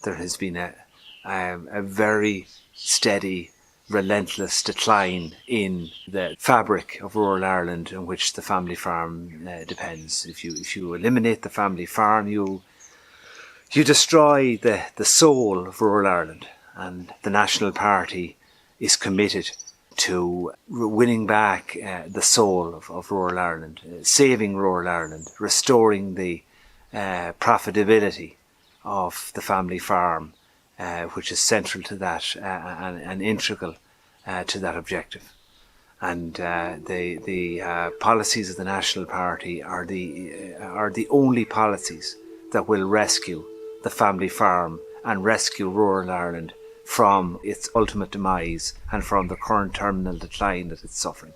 there has been a very steady, relentless decline in the fabric of rural Ireland on which the family farm depends. If you eliminate the family farm, you destroy the soul of rural Ireland, and the National Party is committed to winning back the soul of rural Ireland, saving rural Ireland, restoring the profitability of the family farm, which is central to that and integral to that objective. And the policies of the National Party are the only policies that will rescue the family farm and rescue rural Ireland from its ultimate demise and from the current terminal decline that it's suffering.